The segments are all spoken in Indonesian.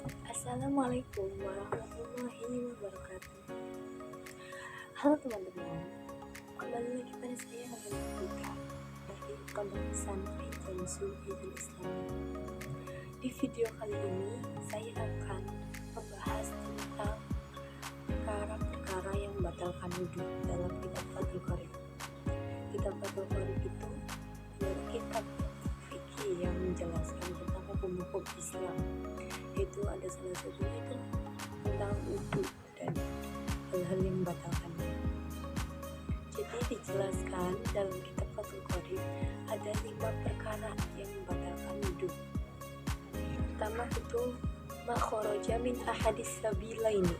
Assalamualaikum warahmatullahi wabarakatuh. Halo teman-teman, kembali lagi pada saya Hana Putra dari Pondok Pesantren Jamsul Hidul Islam. Di video kali ini saya akan membahas tentang perkara-perkara yang membatalkan wudhu dalam kitab Fathul Qorib. Kitab Fathul Qorib itu adalah kitab fikih yang menjelaskan tentang hukum-hukum Islam. Itu ada salah satunya itu tentang wudhu dan hal-hal yang membatalkannya. Jadi dijelaskan dalam kitab Fathul Qorib ada 5 perkara yang membatalkan wudhu. Pertama itu makhoroja min ahadis sabilaini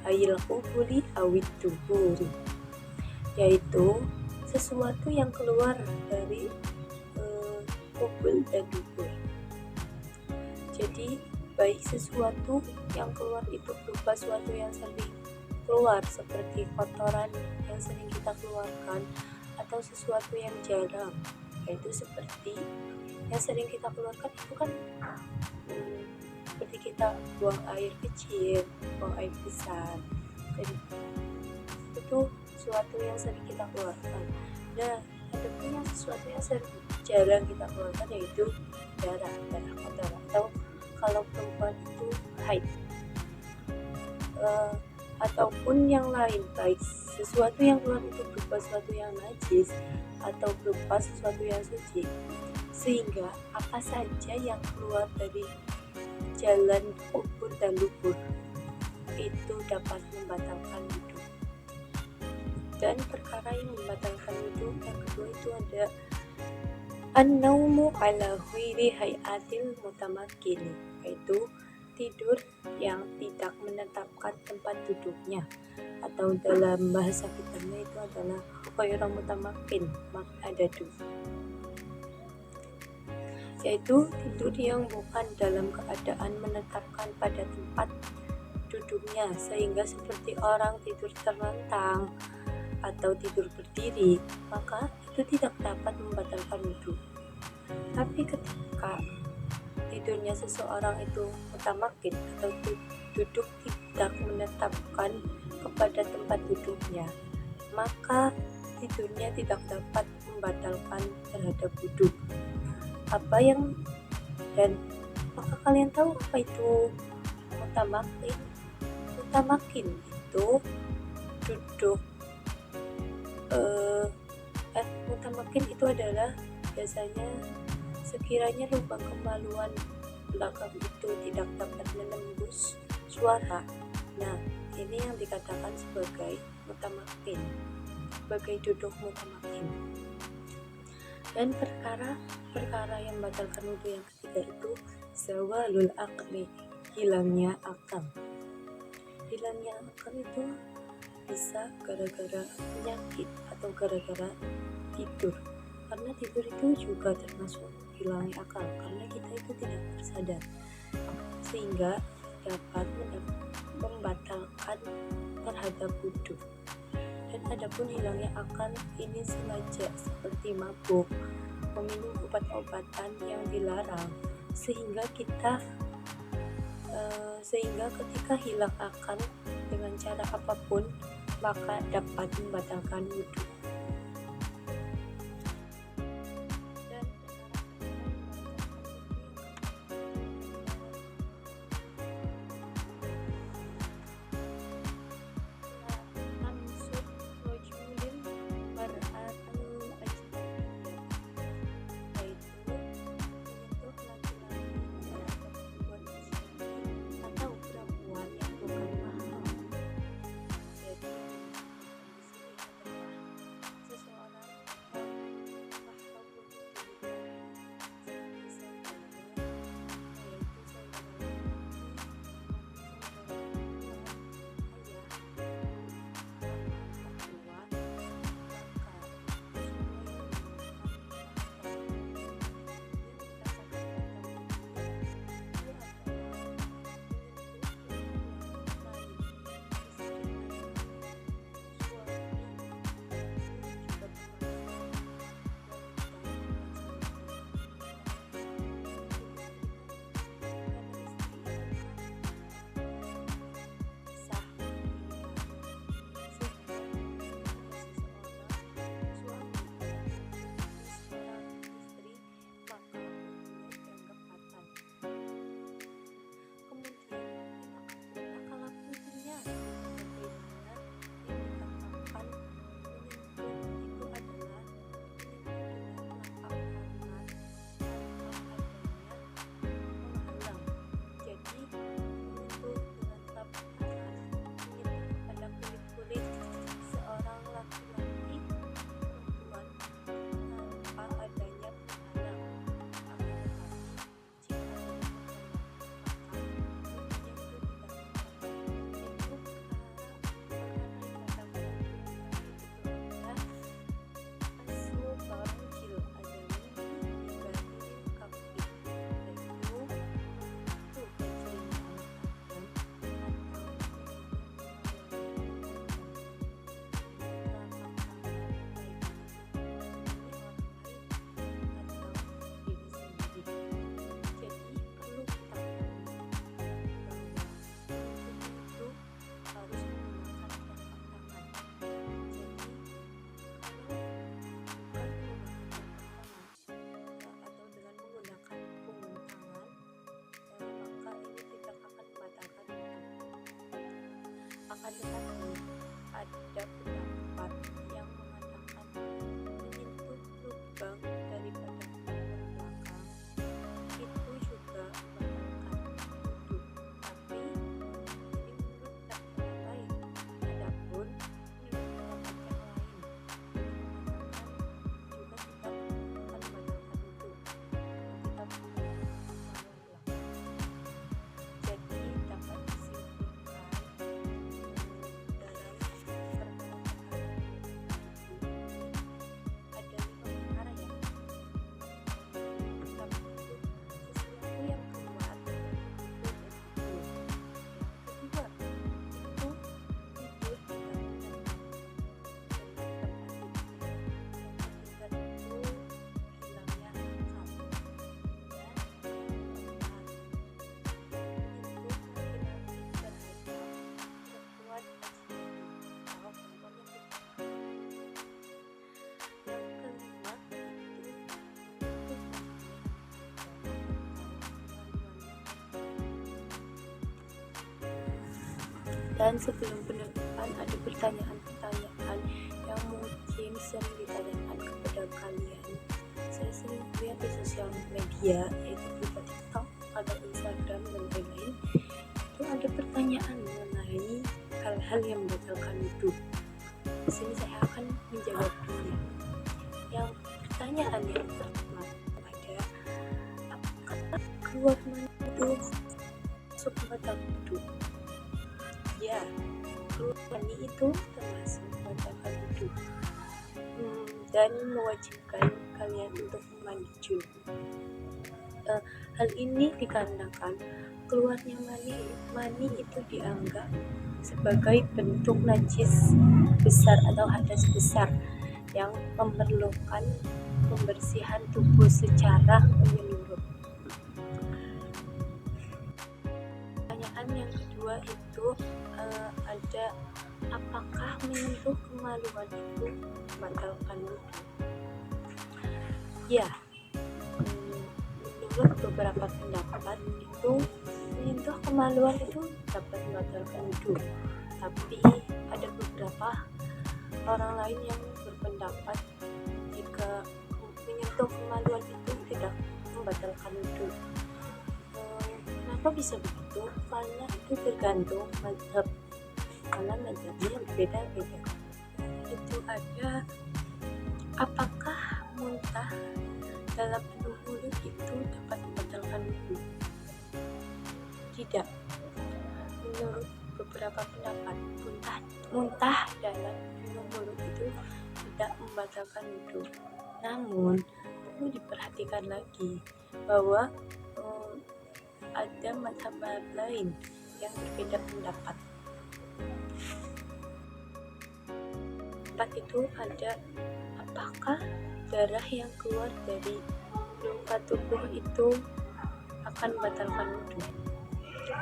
ayil qubuli awit tuhuri, yaitu sesuatu yang keluar dari qubul dan dubur. Jadi baik sesuatu yang keluar itu berupa sesuatu yang sering keluar seperti kotoran yang sering kita keluarkan, atau sesuatu yang jarang, yaitu seperti yang sering kita keluarkan itu kan seperti kita buang air kecil, buang air besar, jadi itu sesuatu yang sering kita keluarkan. Nah, ada pun yang sesuatu yang jarang kita keluarkan, yaitu darah kotor, atau kalau perempuan itu haid, ataupun yang lain, baik sesuatu yang keluar itu berupa sesuatu yang najis atau berupa sesuatu yang suci, sehingga apa saja yang keluar dari jalan kubur dan dubur itu dapat membatalkan wudhu. Dan perkara yang membatalkan wudhu yang kedua itu ada an-naumu ala ghairi hayatil mutamakkin, yaitu tidur yang tidak menetapkan tempat duduknya, atau dalam bahasa kitanya itu adalah ghairu mutamakkin adadu, yaitu tidur yang bukan dalam keadaan menetapkan pada tempat duduknya, sehingga seperti orang tidur terlentang atau tidur berdiri, maka itu tidak dapat membatalkan wudhu. Tapi ketika tidurnya seseorang itu mutamakin atau duduk tidak menetapkan kepada tempat duduknya, maka tidurnya tidak dapat membatalkan terhadap wudhu. Dan apakah kalian tahu apa itu mutamakin? Mutamakin itu duduk mutamakin itu adalah biasanya sekiranya lubang kemaluan belakang itu tidak dapat menembus suara. Nah, ini yang dikatakan sebagai mutamakin, sebagai duduk mutamakin. Dan perkara yang membatalkan wudhu yang ketiga itu zawalul aqli, hilangnya akal. Hilangnya akal itu bisa gara-gara penyakit atau gara-gara tidur, karena tidur itu juga termasuk hilangnya akal, karena kita itu tidak bersadar, sehingga dapat membatalkan terhadap wudhu. Dan adapun hilangnya akal ini sengaja seperti mabuk, meminum obat-obatan yang dilarang, sehingga ketika hilang akal dengan cara apapun maka dapat membatalkan wudhu. ada satu ada pendapat yang mengatakan menyentuh lubang daripada pintu belakang itu juga membatalkan wudhu, tapi ini menurut pendapat lain. Adapun menurut pendapat yang lain mengatakan juga tidak akan membatalkan wudhu ketika menyentuh belakang. Jadi dapat disimpulkan dalam perkara-perkara ini ada 5 perkara ya. Pertama itu sesuatu yang keluar dari tubuh dan tidur. Yang kedua itu tidur di dalam tempat tidurnya. Yang ketiga itu hilangnya akal. Dan yang keempat menyentuh laki-laki terhadap perempuan ajnabi atau perempuan yang bukan. Yang kelima itu menyentuh dan sebelum penutupan ada pertanyaan-pertanyaan yang mungkin sering ditanyakan kepada kalian. Saya sering lihat di sosial media yaitu berupa TikTok atau Instagram dan lain-lain. Itu ada pertanyaan mengenai hal-hal yang membatalkan wudhu. Di sini saya akan menjawabnya. Yang pertanyaan yang pertama ada, apakah keluar mani itu masuk membatalkan wudhu? Ya, keluar mani itu termasuk membatalkan wudhu dan mewajibkan kalian untuk mandi junub. Hal ini dikarenakan keluarnya mani itu dianggap sebagai bentuk najis besar atau hadas besar yang memerlukan pembersihan tubuh secara menyeluruh. Pertanyaan yang kedua itu ada, apakah menyentuh kemaluan itu membatalkan wudhu? Ya, menurut beberapa pendapat itu menyentuh kemaluan itu dapat membatalkan wudhu, tapi ada beberapa orang lain yang berpendapat jika menyentuh kemaluan itu tidak membatalkan wudhu. Kenapa bisa begitu? Karena itu tergantung mazhab, karena mazhabnya berbeda-beda. Itu ada, apakah muntah dalam penuh mulut itu dapat membatalkan wudhu? Tidak. Menurut beberapa pendapat, muntah dalam penuh mulut itu tidak membatalkan wudhu. Namun perlu diperhatikan lagi bahwa ada mazhab lain yang berbeda pendapat. Pendapat itu ada, apakah darah yang keluar dari luka tubuh itu akan membatalkan wudhu?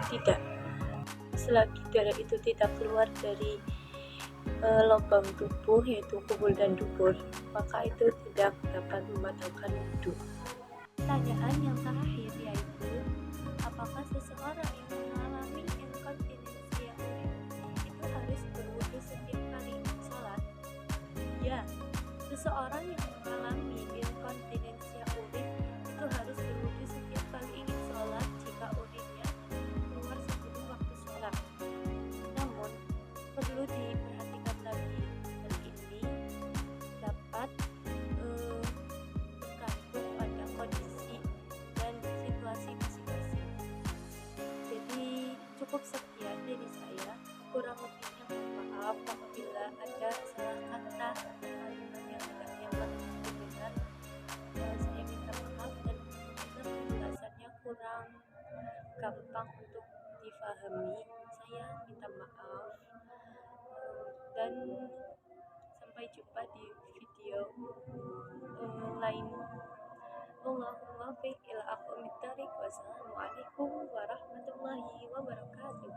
Tidak. Selagi darah itu tidak keluar dari lubang tubuh yaitu kubul dan dubur, maka itu tidak dapat membatalkan wudhu. Pertanyaan yang terakhir yaitu, apakah seseorang yang mengalami inkontinensia urin itu harus berwudhu setiap kali sholat? Ya, seseorang yang mengalami inkontinensia urin itu harus berwudhu setiap kali ingin sholat jika urinnya keluar sebelum waktu sholat. Namun perlu diperhatikan lagi, hal ini dapat tergantung pada kondisi dan situasi masing-masing. Jadi cukup sekian dari saya, kurang lebihnya mohon maaf apabila ada salah kata atau kalimat yang tidak nyaman untuk didengar. Saya minta maaf, dan jika penjelasannya kurang gampang untuk difahami, saya minta maaf. Dan sampai jumpa di video lain. Allahumma baik ila aqwamit thariq. Wassalamualaikum warahmatullahi wabarakatuh.